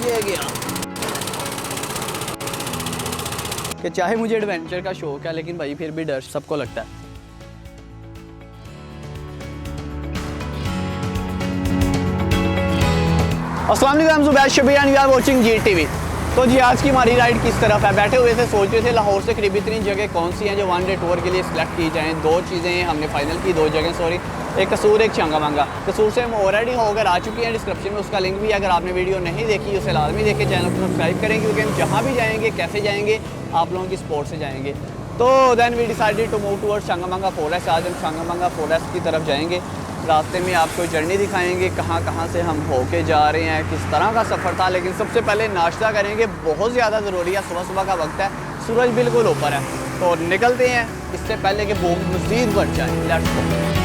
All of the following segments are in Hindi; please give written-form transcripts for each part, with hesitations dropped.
ये गया कि चाहे मुझे एडवेंचर का शौक है लेकिन भाई फिर भी डर सबको लगता है। अस्सलाम वालेकुम, Zubair Shabbir and we are watching GTV। तो जी आज की हमारी राइड किस तरफ है? बैठे हुए थे, सोच रहे थे लाहौर से करीबी इतनी जगह कौन सी हैं जो वन डे टूर के लिए सिलेक्ट की जाएँ। दो चीज़ें हमने फाइनल की, दो जगह सॉरी, एक कसूर एक चंगामांगा। कसूर से हम ऑलरेडी होकर आ चुकी हैं, डिस्क्रिप्शन में उसका लिंक भी है, अगर आपने वीडियो नहीं देखी उसे लाजमी देखें, चैनल को सब्सक्राइब करें क्योंकि हम जहाँ भी जाएंगे कैसे जाएंगे आप लोगों की सपोर्ट से जाएंगे। तो then we decided to move towards Changamanga forest. आज हम चंगामांगा फॉरेस्ट की तरफ जाएंगे। रास्ते में आपको जर्नी दिखाएंगे कहाँ से हम होके जा रहे हैं, किस तरह का सफ़र था। लेकिन सबसे पहले नाश्ता करेंगे, बहुत ज़्यादा ज़रूरी है, सुबह सुबह का वक्त है, सूरज बिल्कुल ऊपर है। तो निकलते हैं इससे पहले कि भूख मज़ीद बढ़ जाए। Let's go.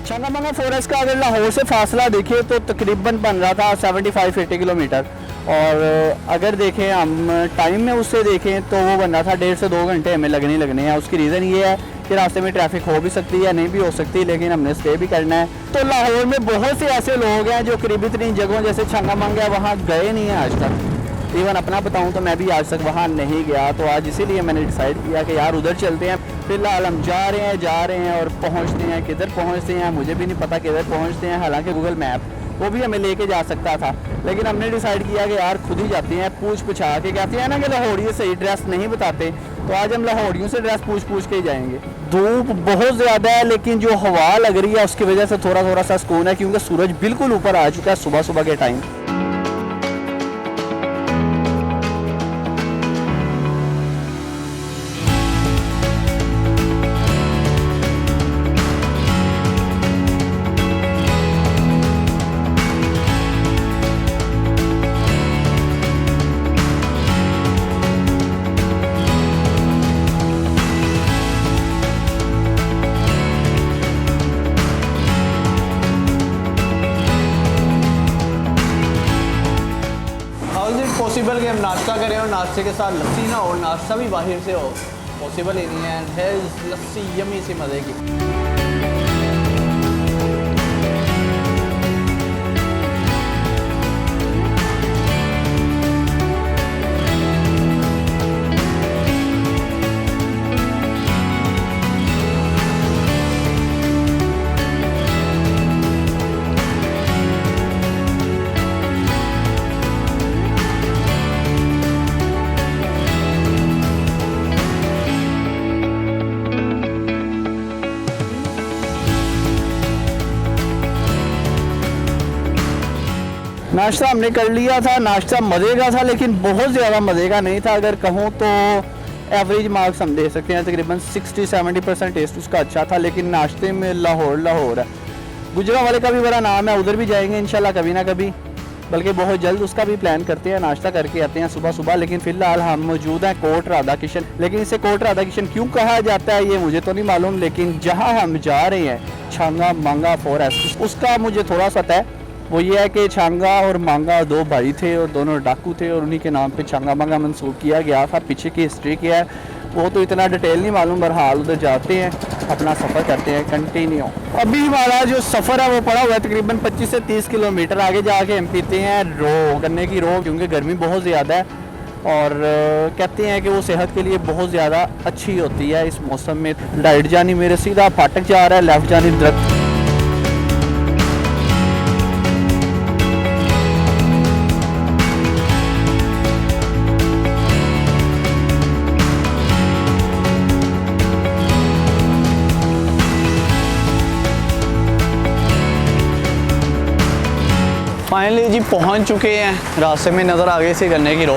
चंगामांगा फॉरेस्ट का अगर लाहौर से फासला देखें तो तकरीबन बन रहा था 75-80 किलोमीटर, और अगर देखें हम टाइम में उससे देखें तो वो बन रहा था 1.5 से 2 घंटे हमें लगने हैं। उसकी रीज़न ये है कि रास्ते में ट्रैफिक हो भी सकती है, नहीं भी हो सकती, लेकिन हमने स्टे भी करना है। तो लाहौर में बहुत से ऐसे लोग हैं जो करीबी तरीन जगहों जैसे चंगामांगा वहाँ गए नहीं हैं आज तक। इवन अपना बताऊं तो मैं भी आज तक वहाँ नहीं गया, तो आज इसीलिए मैंने डिसाइड किया कि यार उधर चलते हैं। फिलहाल हम जा रहे हैं और पहुँचते हैं, किधर पहुँचते हैं मुझे भी नहीं पता किधर पहुँचते हैं। हालांकि गूगल मैप वो भी हमें लेके जा सकता था, लेकिन हमने डिसाइड किया कि यार खुद ही जाते हैं, पूछ पूछा के। कहते हैं ना कि लाहौरिये सही ड्रेस नहीं बताते, तो आज हम लाहौरियों से ड्रेस पूछ के ही जाएंगे। धूप बहुत ज़्यादा है लेकिन जो हवा लग रही है उसकी वजह से थोड़ा सा सुकून है, क्योंकि सूरज बिल्कुल ऊपर आ चुका है सुबह सुबह के टाइम। पॉसिबल कि हम नाश्ता करें और नाश्ते के साथ लस्सी ना हो, नाश्ता भी बाहर से हो, पॉसिबल ही नहीं है लस्सी यमी सी मज़े की। नाश्ता हमने कर लिया था, नाश्ता मज़े का था लेकिन बहुत ज़्यादा मज़े का नहीं था। अगर कहूँ तो एवरेज मार्क्स हम दे सकते हैं, तकरीबन 60-70% टेस्ट उसका अच्छा था। लेकिन नाश्ते में लाहौर है। गुजरावाले का भी बड़ा नाम है, उधर भी जाएंगे इंशाल्लाह कभी ना कभी, बल्कि बहुत जल्द उसका भी प्लान करते हैं, नाश्ता करके आते हैं सुबह सुबह। लेकिन फ़िलहाल हम मौजूद हैं कोट राधा किशन। लेकिन इसे कोट राधा किशन क्यों कहा जाता है ये मुझे तो नहीं मालूम, लेकिन जहाँ हम जा रहे हैं चंगामांगा फॉरेस्ट, उसका मुझे थोड़ा सा है। वो ये है कि छांगा और मांगा दो भाई थे और दोनों डाकू थे, और उन्हीं के नाम पे चंगामांगा मंसूब किया गया था। पीछे की हिस्ट्री क्या है वो तो इतना डिटेल नहीं मालूम, बहरहाल उधर जाते हैं, अपना सफ़र करते हैं कंटिन्यू। अभी हमारा जो सफ़र है वो पड़ा हुआ है तकरीबन 25 से 30 किलोमीटर। आगे जाके हम पीते हैं रो, गन्ने की रो, क्योंकि गर्मी बहुत ज़्यादा है और कहते हैं कि वो सेहत के लिए बहुत ज़्यादा अच्छी होती है इस मौसम में। राइट जानी मेरे सीधा फाटक जा रहा है, लेफ़्ट जानी दरख्त। फाइनली जी पहुंच चुके हैं। रास्ते में नज़र आ गई सी गन्ने की रो,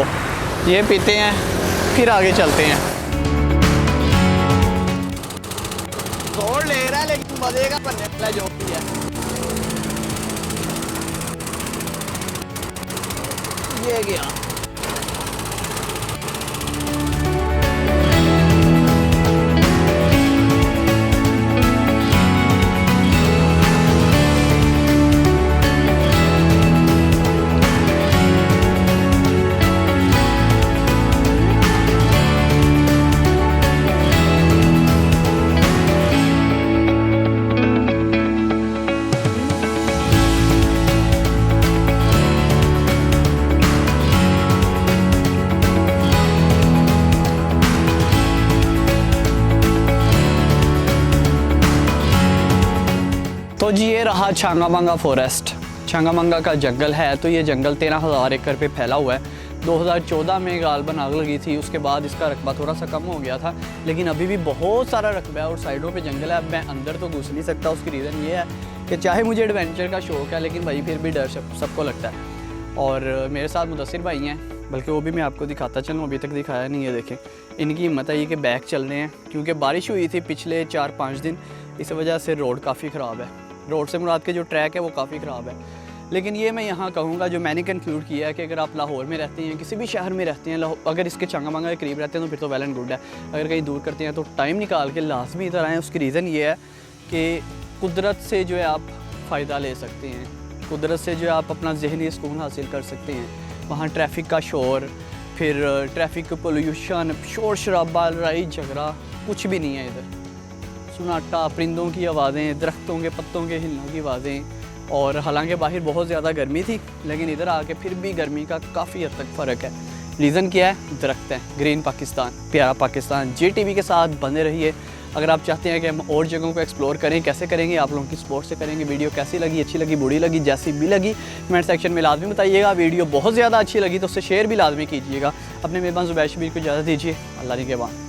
ये पीते हैं फिर आगे चलते हैं। दौड़ ले रहा है लेकिन मज़े का बनने वाला जो भी है। ये गया तो जी ये रहा छांगामांगा फॉरेस्ट। छांगामांगा का जंगल है, तो ये जंगल 13,000 एकड़ पे फैला हुआ है। 2014 में गालबन आग लगी थी, उसके बाद इसका रकबा थोड़ा सा कम हो गया था, लेकिन अभी भी बहुत सारा रकबा है और साइडों पे जंगल है। अब मैं अंदर तो घुस नहीं सकता, उसकी रीज़न ये है कि चाहे मुझे एडवेंचर का शौक़ है, लेकिन भाई फिर भी डर सबको लगता है। और मेरे साथ मुदस्सिर भाई हैं, बल्कि वो भी मैं आपको दिखाता चलूँ, अभी तक दिखाया नहीं है। देखें, इनकी हिम्मत है ये कि बैक चल रहे हैं, क्योंकि बारिश हुई थी पिछले 4-5 दिन, इस वजह से रोड काफ़ी ख़राब है। रोड से मुराद के जो ट्रैक है वो काफ़ी ख़राब है। लेकिन ये मैं यहाँ कहूँगा, जो मैंने कंक्लूड किया है कि अगर आप लाहौर में रहते हैं, किसी भी शहर में रहते हैं, अगर इसके छांगामांगा के करीब रहते हैं तो फिर तो वेल एंड गुड है। अगर कहीं दूर करते हैं तो टाइम निकाल के लाजमी इधर आएँ। उसकी रीज़न ये है कि कुदरत से जो है आप फ़ायदा ले सकते हैं, कुदरत से जो है आप अपना ज़हनी सुकून हासिल कर सकते हैं। वहाँ ट्रैफिक का शोर, फिर ट्रैफिक पोल्यूशन, शोर शराबा, लड़ाई झगड़ा कुछ भी नहीं है इधर। सुनाटा, परिंदों की आवाज़ें, दरख्तों के पत्तों के हिलने की आवाज़ें। और हालांकि बाहर बहुत ज़्यादा गर्मी थी, लेकिन इधर आके फिर भी गर्मी का काफ़ी हद तक फ़र्क है। रीज़न क्या है? दरख्त हैं। ग्रीन पाकिस्तान, प्यारा पाकिस्तान। JTV के साथ बने रहिए। अगर आप चाहते हैं कि हम और जगहों को एक्सप्लोर करें, कैसे करेंगे? आप लोगों की सपोर्ट से करेंगे। वीडियो कैसी लगी, अच्छी लगी, बुरी लगी, जैसी भी लगी, कमेंट सेक्शन में लाजमी बताइएगा। वीडियो बहुत ज़्यादा अच्छी लगी तो उससे शेयर भी लाजमी कीजिएगा। अपने मेहमान ज़ुबैर शबीर को इजाज़त दीजिए। अल्लाह निगहबान।